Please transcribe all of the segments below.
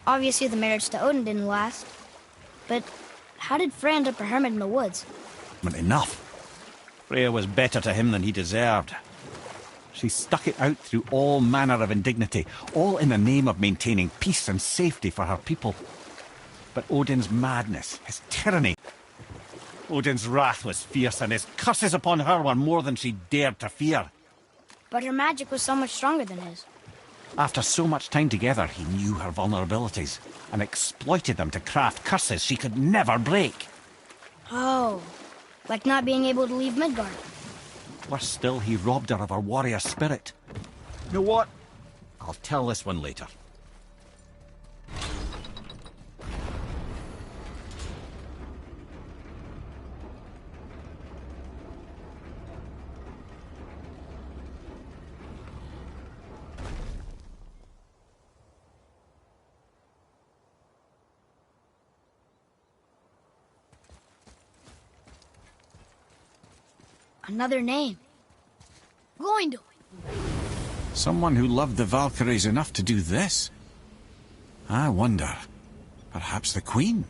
Obviously the marriage to Odin didn't last. But how did Frey end up a hermit in the woods? But enough. Freya was better to him than he deserved. She stuck it out through all manner of indignity, all in the name of maintaining peace and safety for her people. But Odin's madness, his tyranny... Odin's wrath was fierce, and his curses upon her were more than she dared to fear. But her magic was so much stronger than his. After so much time together, he knew her vulnerabilities, and exploited them to craft curses she could never break. Oh, like not being able to leave Midgard. Worse still, he robbed her of her warrior spirit. You know what? I'll tell this one later. Another name. Goindel. Someone who loved the Valkyries enough to do this? I wonder. Perhaps the Queen?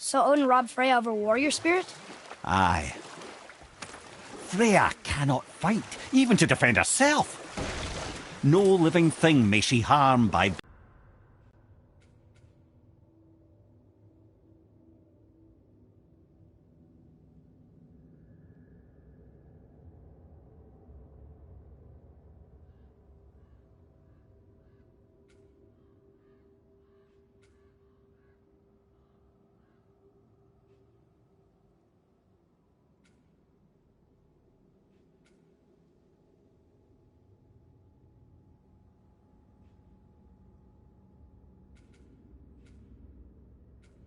So Odin robbed Freya of her warrior spirit? Aye. Freya cannot fight, even to defend herself. No living thing may she harm by...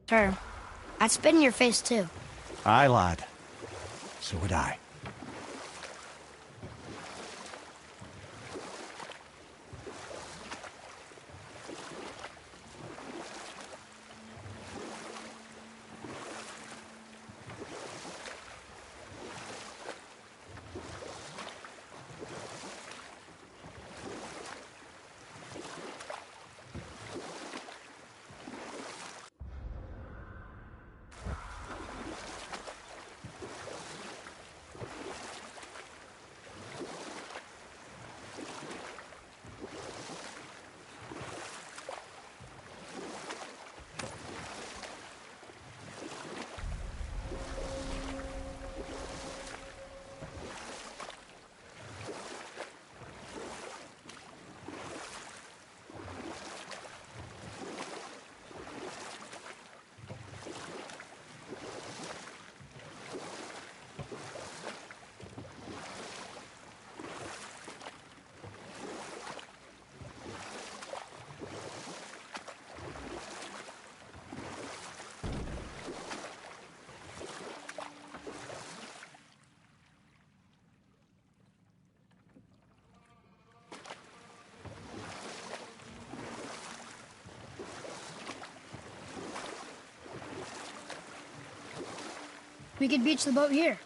Her. I'd spit in your face too. Aye, lad. So would I. We could beach the boat here.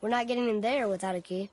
We're not getting in there without a key.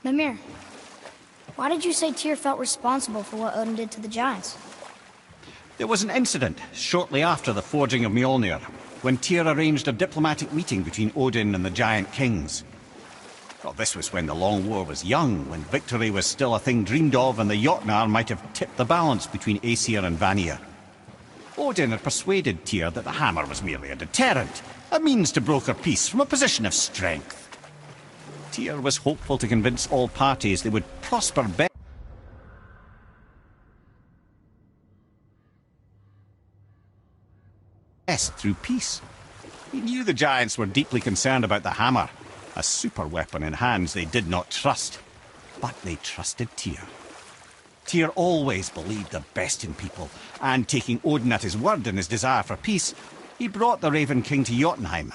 Mimir, why did you say Tyr felt responsible for what Odin did to the giants? There was an incident shortly after the forging of Mjolnir, when Tyr arranged a diplomatic meeting between Odin and the giant kings. Well, this was when the Long War was young, when victory was still a thing dreamed of, and the Jotnar might have tipped the balance between Aesir and Vanir. Odin had persuaded Tyr that the hammer was merely a deterrent, a means to broker peace from a position of strength. Tyr was hopeful to convince all parties they would prosper best through peace. He knew the giants were deeply concerned about the hammer, a super weapon in hands they did not trust. But they trusted Tyr. Tyr always believed the best in people, and taking Odin at his word in his desire for peace, he brought the Raven King to Jotunheim.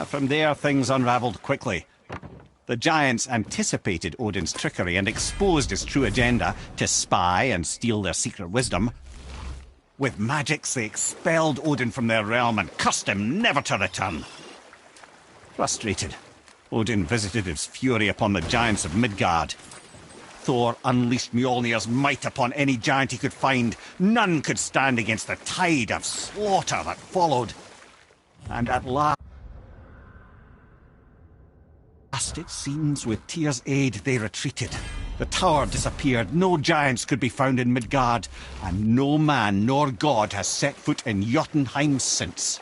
From there, things unravelled quickly. The giants anticipated Odin's trickery and exposed his true agenda to spy and steal their secret wisdom. With magics, they expelled Odin from their realm and cursed him never to return. Frustrated, Odin visited his fury upon the giants of Midgard. Thor unleashed Mjolnir's might upon any giant he could find. None could stand against the tide of slaughter that followed. And at last, it seems, with Tyr's aid, they retreated. The tower disappeared, no giants could be found in Midgard, and no man nor god has set foot in Jotunheim since.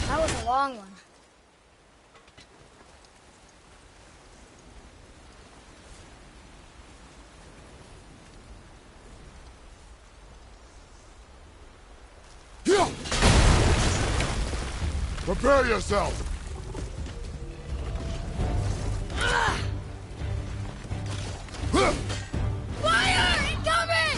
That was a long one. Prepare yourself! Fire! Incoming!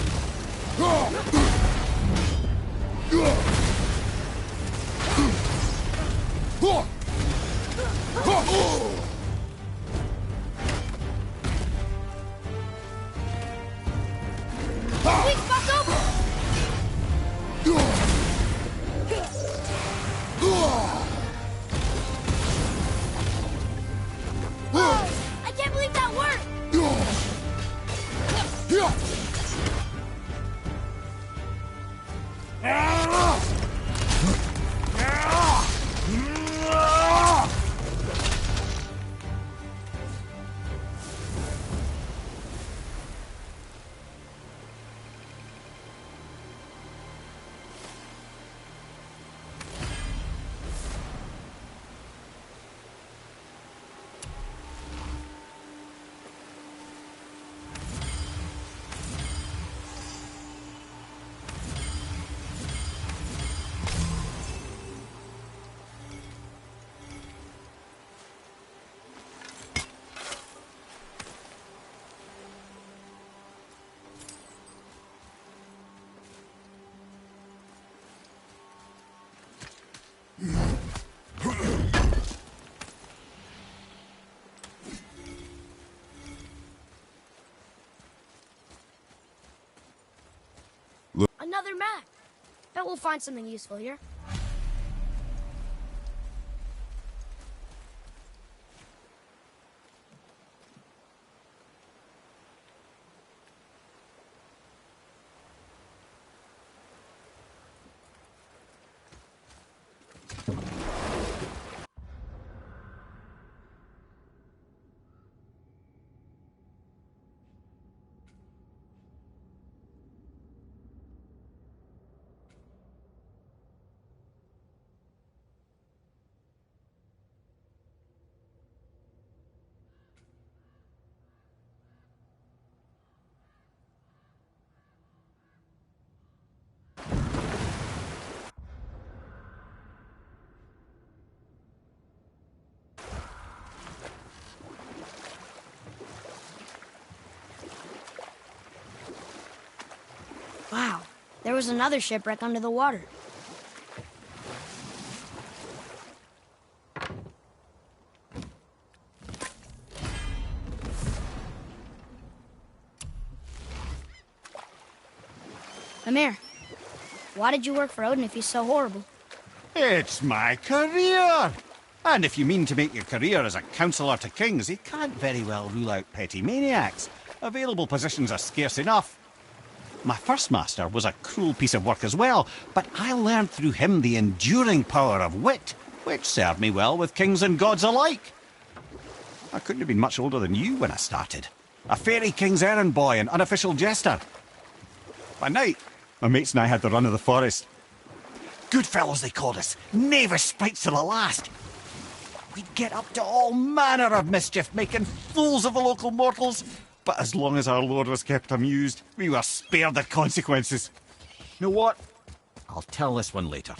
Weak spot's over! I can't believe that worked! Another map. Bet we'll find something useful here. There was another shipwreck under the water. Amir, why did you work for Odin if he's so horrible? It's my career! And if you mean to make your career as a counsellor to kings, you can't very well rule out petty maniacs. Available positions are scarce enough. My first master was a cruel piece of work as well, but I learned through him the enduring power of wit, which served me well with kings and gods alike. I couldn't have been much older than you when I started. A fairy king's errand boy and unofficial jester. By night, my mates and I had the run of the forest. Good fellows they called us, knavish sprites to the last. We'd get up to all manner of mischief, making fools of the local mortals. But as long as our lord was kept amused, we were spared the consequences. You know what? I'll tell this one later.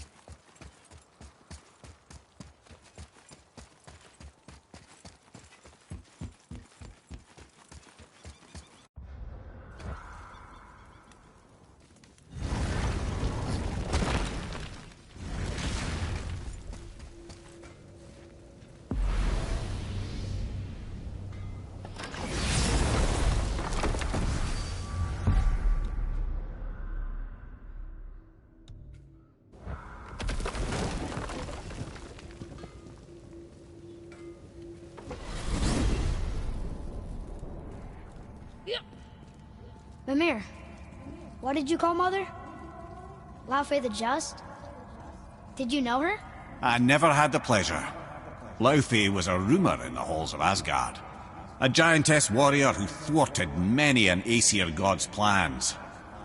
Mimir, what did you call Mother? Laufey the Just? Did you know her? I never had the pleasure. Laufey was a rumour in the halls of Asgard. A giantess warrior who thwarted many an Aesir god's plans.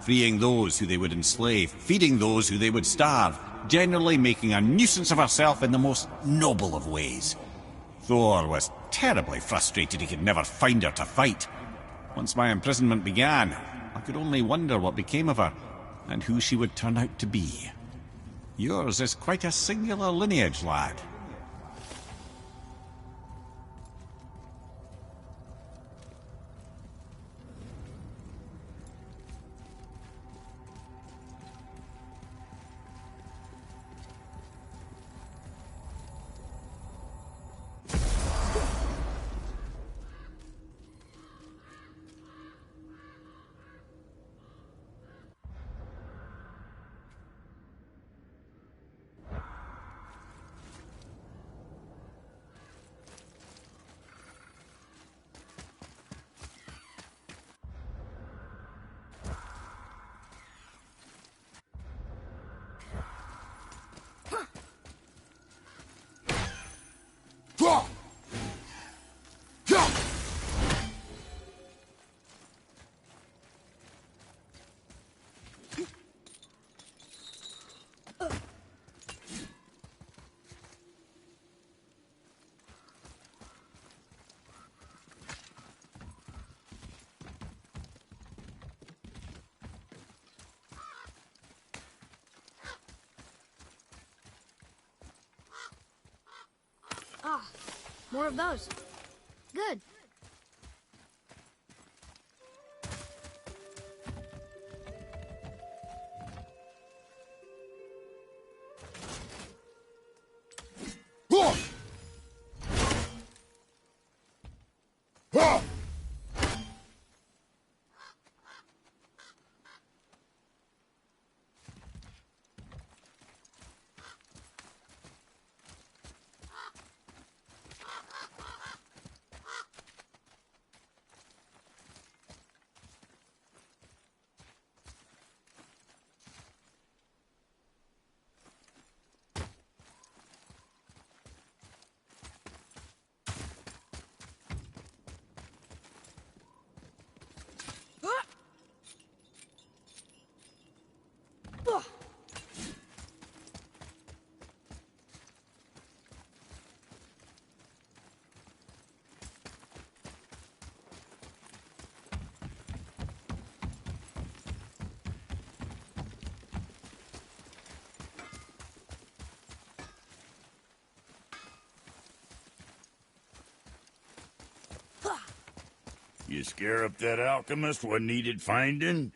Freeing those who they would enslave, feeding those who they would starve, generally making a nuisance of herself in the most noble of ways. Thor was terribly frustrated he could never find her to fight. Once my imprisonment began, I could only wonder what became of her, and who she would turn out to be. Yours is quite a singular lineage, lad. Ah, more of those. Good. You scare up that alchemist what needed finding?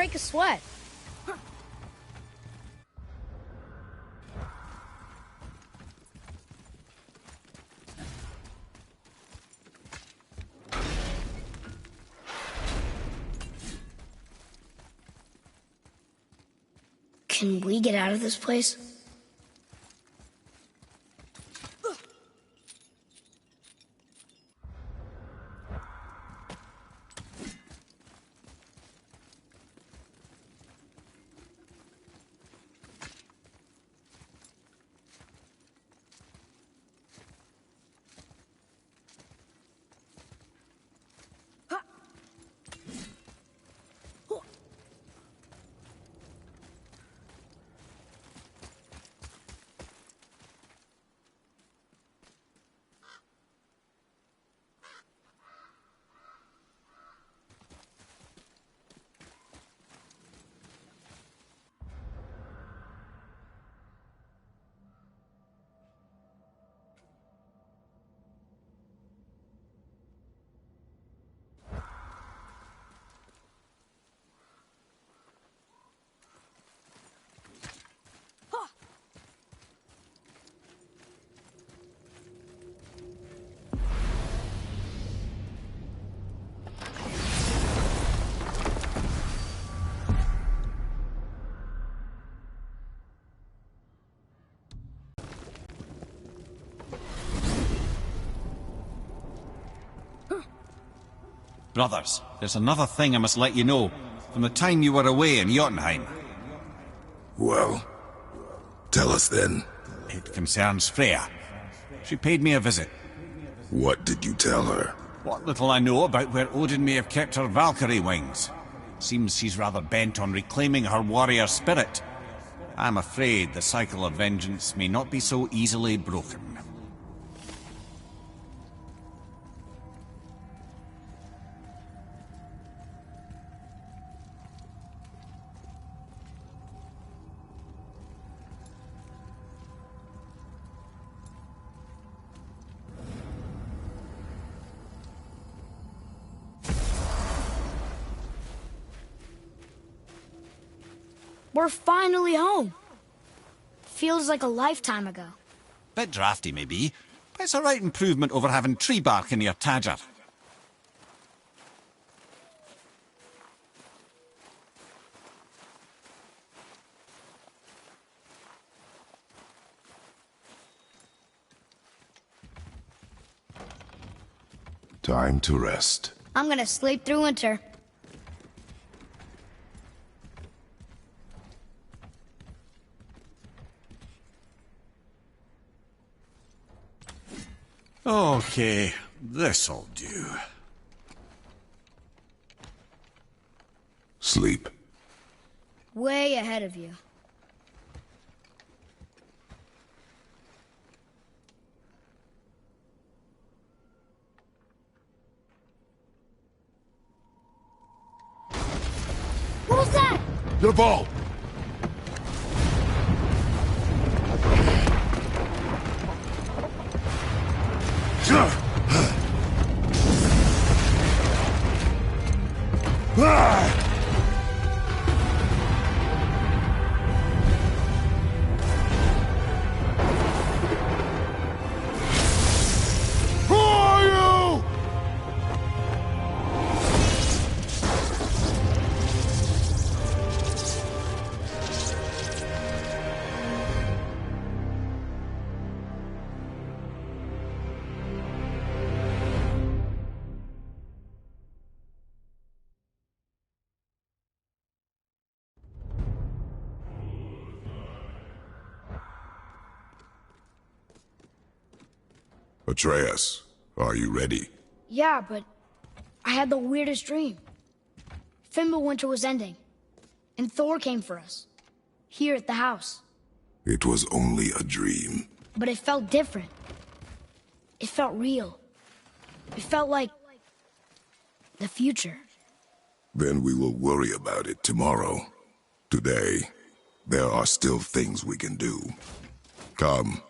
break a sweat. Can we get out of this place? Brothers, there's another thing I must let you know. From the time you were away in Jotunheim. Well, tell us then. It concerns Freya. She paid me a visit. What did you tell her? What little I know about where Odin may have kept her Valkyrie wings. Seems she's rather bent on reclaiming her warrior spirit. I'm afraid the cycle of vengeance may not be so easily broken. We're finally home. Feels like a lifetime ago. Bit drafty, maybe, but it's a right improvement over having tree bark in your tadger. Time to rest. I'm gonna sleep through winter. Okay, this'll do. Sleep. Way ahead of you. What was that? Your ball! Who are you? Atreus, are you ready? Yeah, but I had the weirdest dream. Fimbulwinter was ending, and Thor came for us, here at the house. It was only a dream. But it felt different. It felt real. It felt like the future. Then we will worry about it tomorrow. Today, there are still things we can do. Come.